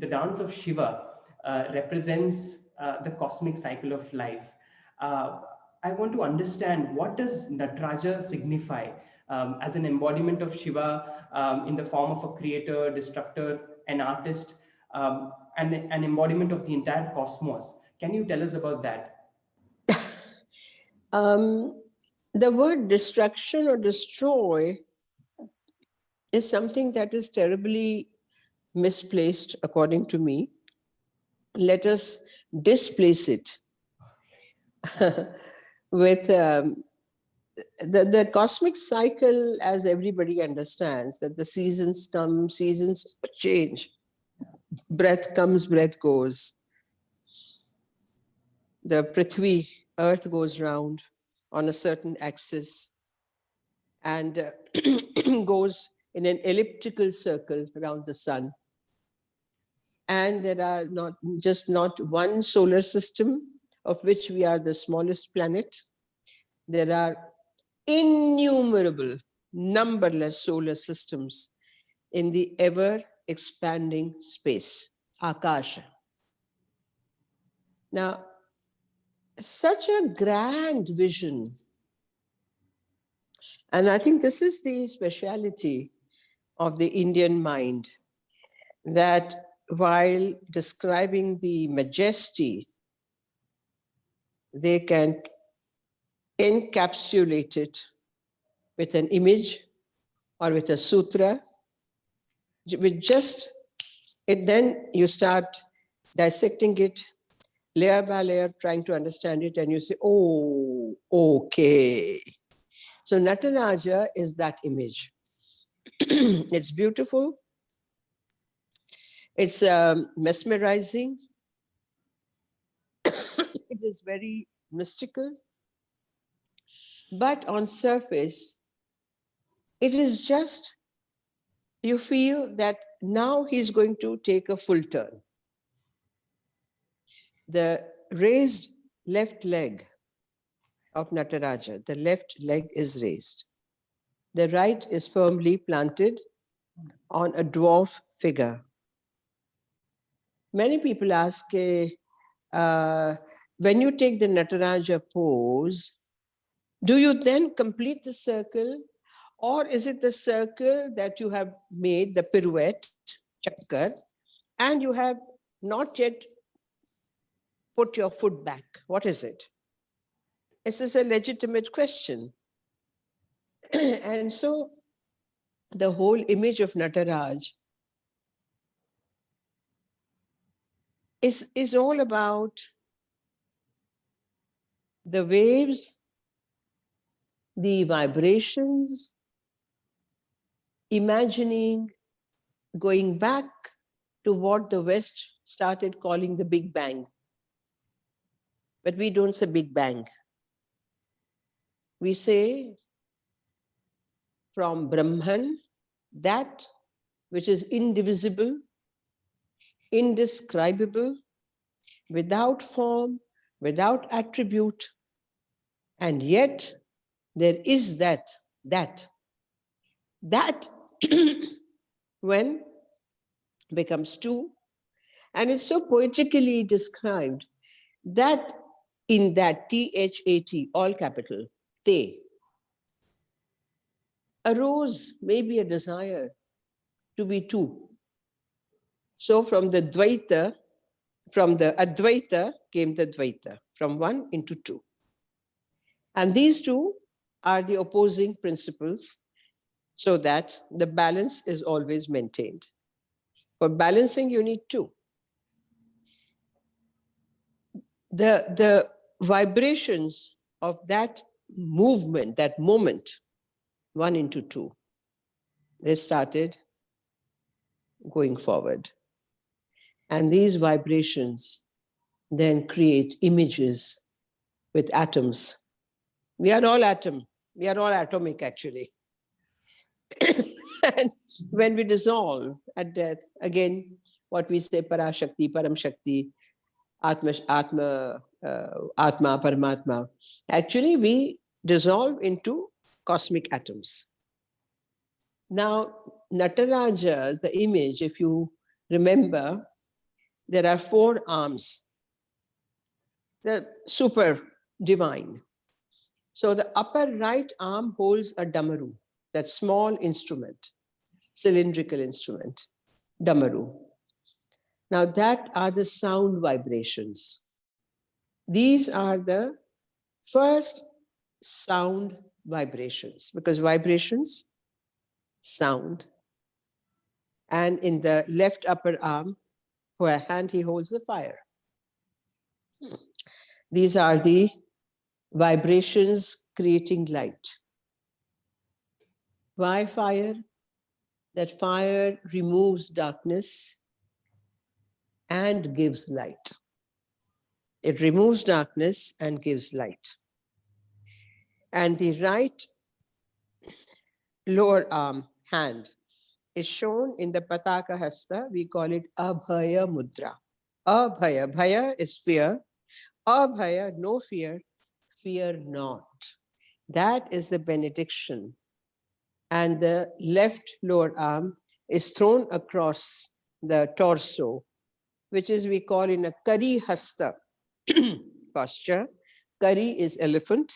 the dance of Shiva represents the cosmic cycle of life. Uh, I want to understand, what does Nataraja signify as an embodiment of Shiva, in the form of a creator, destructor, an artist, and an embodiment of the entire cosmos. Can you tell us about that? Um, the word destruction or destroy is something that is terribly misplaced, according to me. Let us displace it with the cosmic cycle, as everybody understands, that the seasons come, seasons change, breath comes, breath goes. The Prithvi, earth goes round on a certain axis and goes in an elliptical circle around the sun. And there are not one solar system, of which we are the smallest planet. There are innumerable, numberless solar systems in the ever expanding space, Akasha. Now, such a grand vision. And I think this is the speciality of the Indian mind, that while describing the majesty, they can encapsulate it with an image or with a sutra, with just it. Then you start dissecting it layer by layer, trying to understand it, and you say, oh, okay. So Nataraja is that image. It's beautiful. It's mesmerizing. It is very mystical. But on surface, it is just, you feel that now he's going to take a full turn. The raised left leg of Nataraja, the left leg is raised. The right is firmly planted on a dwarf figure. Many people ask, when you take the Nataraja pose, do you then complete the circle, or is it the circle that you have made, the pirouette, chakkar, and you have not yet put your foot back? What is it? This is a legitimate question. And so the whole image of Nataraj is all about the waves, the vibrations, imagining going back to what the West started calling the Big Bang. But we don't say Big Bang. We say from Brahman, that which is indivisible, indescribable, without form, without attribute, and yet there is that when becomes two, and it's so poetically described that in that THAT, all capital, te, arose maybe a desire to be two. So from the Dvaita, from the Advaita came the Dvaita, from one into two. And these two are the opposing principles, so that the balance is always maintained. For balancing, you need two. The vibrations of that movement, that moment, one into two, they started going forward. And these vibrations then create images with atoms. We are all atom. We are all atomic, actually. And when we dissolve at death, again, what we say, Parashakti, Param Shakti, Atma, Paramatma, actually we dissolve into cosmic atoms. Now, Nataraja, the image, if you remember, there are 4 arms. They're super divine. So the upper right arm holds a damaru, that small instrument, cylindrical instrument, damaru. Now that are the sound vibrations. These are the first sound vibrations, because vibrations, sound. And in the left upper arm, where hand he holds the fire. These are the vibrations creating light. Why fire? That fire removes darkness and gives light. It removes darkness and gives light. And the right lower arm, hand, is shown in the Pataka Hasta. We call it Abhaya Mudra. Abhaya, Bhaya is fear. Abhaya, no fear, fear not. That is the benediction. And the left lower arm is thrown across the torso, which is we call in a Kari Hasta posture. Kari is elephant,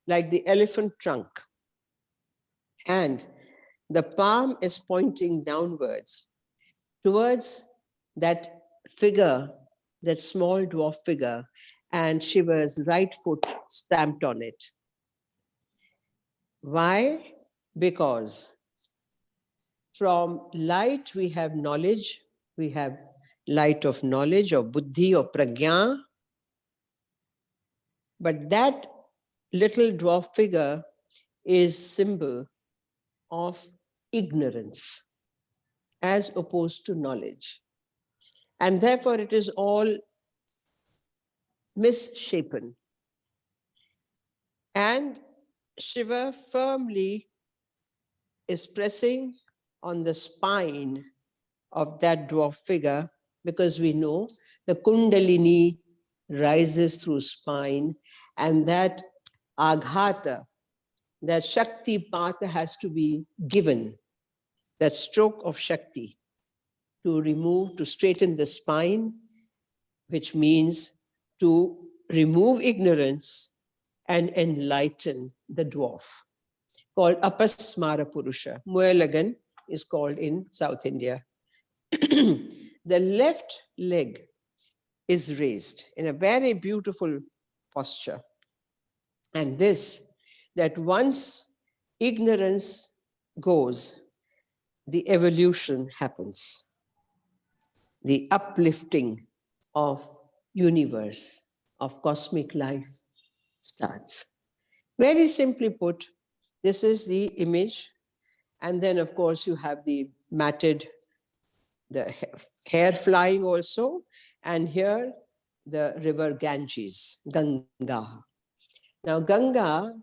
like the elephant trunk. And the palm is pointing downwards towards that figure, that small dwarf figure, and Shiva's right foot stamped on it. Why? Because from light we have knowledge, we have light of knowledge, or buddhi, or prajna. But that little dwarf figure is symbol of ignorance as opposed to knowledge. And therefore it is all misshapen. And Shiva firmly is pressing on the spine of that dwarf figure, because we know the Kundalini rises through spine, and that Aghata, that Shakti Pata has to be given, that stroke of Shakti to remove, to straighten the spine, which means to remove ignorance and enlighten the dwarf, called Apasmara Purusha. Muelagan is called in South India. The left leg is raised in a very beautiful posture. And this, that once ignorance goes, the evolution happens. The uplifting of universe, of cosmic life starts. Very simply put, this is the image. And then, of course, you have the matted, the hair flying also. And here, the river Ganges, Ganga. Now, Ganga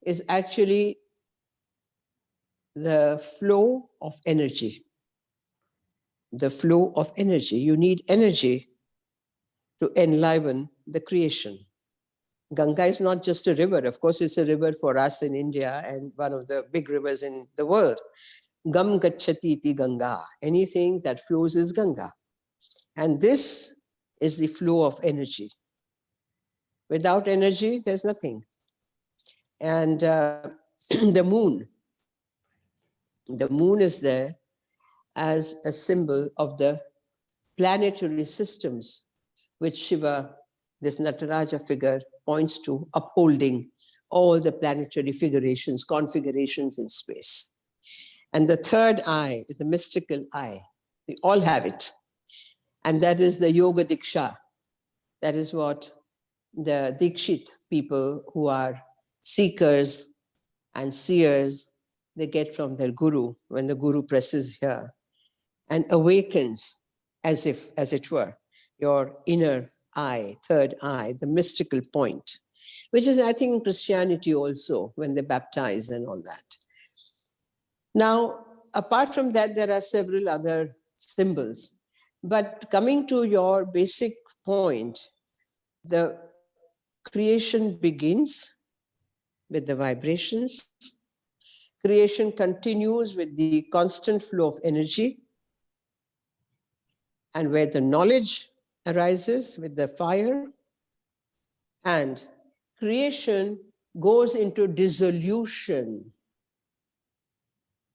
is actually the flow of energy. The flow of energy. You need energy to enliven the creation. Ganga is not just a river. Of course, it's a river for us in India and one of the big rivers in the world. Gam gacchati iti Ganga. Anything that flows is Ganga. And this is the flow of energy. Without energy, there's nothing. And the moon is there as a symbol of the planetary systems, which Shiva, this Nataraja figure, points to, upholding all the planetary figurations, configurations in space. And the third eye is the mystical eye. We all have it. And that is the Yoga Diksha. That is what the Dikshit people who are seekers and seers, they get from their guru when the guru presses here and awakens, as it were, your inner eye, third eye, the mystical point, which is, I think, in Christianity also, when they baptize and all that. Now, apart from that, there are several other symbols. But coming to your basic point, the creation begins with the vibrations. Creation continues with the constant flow of energy. And where the knowledge arises with the fire, and creation goes into dissolution.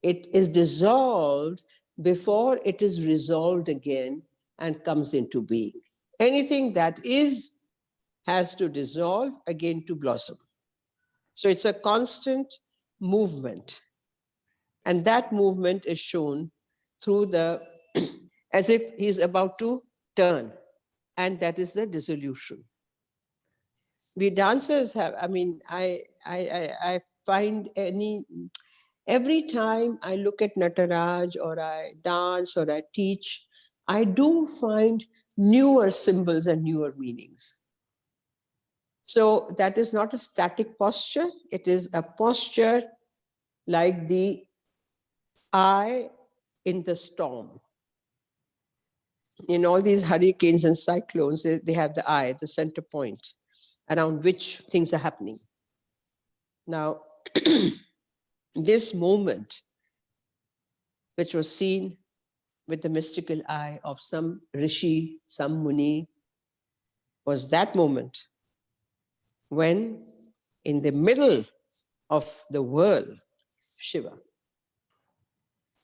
It is dissolved before it is resolved again and comes into being. Anything that is has to dissolve again to blossom. So it's a constant movement. And that movement is shown through the, as if he's about to turn. And that is the dissolution. We dancers have, I find every time I look at Nataraj or I dance or I teach, I do find newer symbols and newer meanings. So that is not a static posture. It is a posture like the eye in the storm. In all these hurricanes and cyclones, they have the eye, the center point, around which things are happening. Now, this moment, which was seen with the mystical eye of some rishi, some muni, was that moment when, in the middle of the world, Shiva.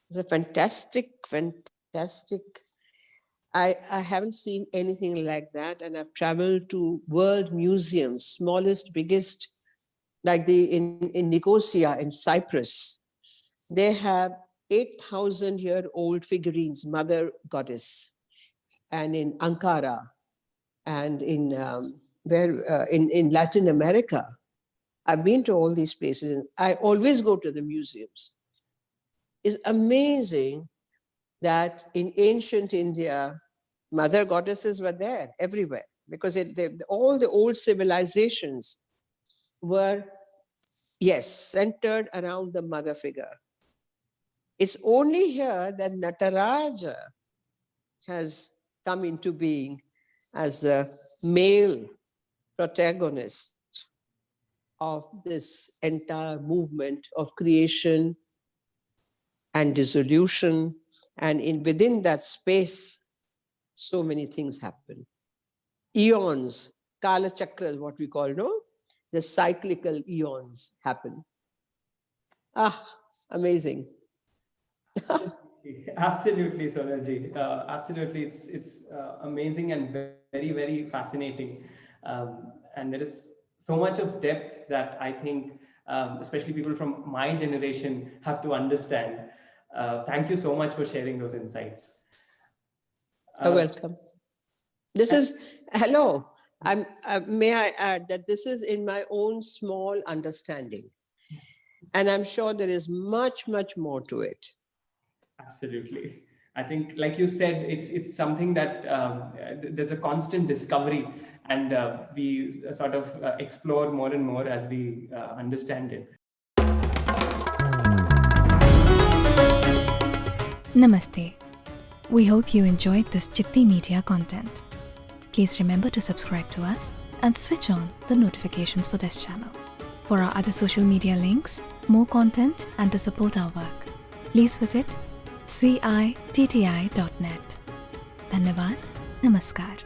It's a fantastic. I haven't seen anything like that, and I've traveled to world museums, smallest, biggest, like in Nicosia in Cyprus. They have 8,000-year-old figurines, Mother Goddess, and in Ankara, and in Latin America. I've been to all these places, and I always go to the museums. It's amazing that in ancient India, mother goddesses were there everywhere, because all the old civilizations were, yes, centered around the mother figure. It's only here that Nataraja has come into being as a male protagonist of this entire movement of creation and dissolution. And within that space, so many things happen. Eons, Kala Chakras, what we call, no? The cyclical eons happen. Amazing. Absolutely, Sonalji. Absolutely, it's amazing and very, very fascinating. And there is so much of depth that I think, especially people from my generation, have to understand. Thank you so much for sharing those insights. You're welcome. This is, hello, may I add that this is in my own small understanding. And I'm sure there is much, much more to it. Absolutely. I think, like you said, it's something that there's a constant discovery, and we sort of explore more and more as we understand it. Namaste. We hope you enjoyed this Citti Media content. Please remember to subscribe to us and switch on the notifications for this channel. For our other social media links, more content, and to support our work, please visit citti.net. Dhanyavad. Namaskar.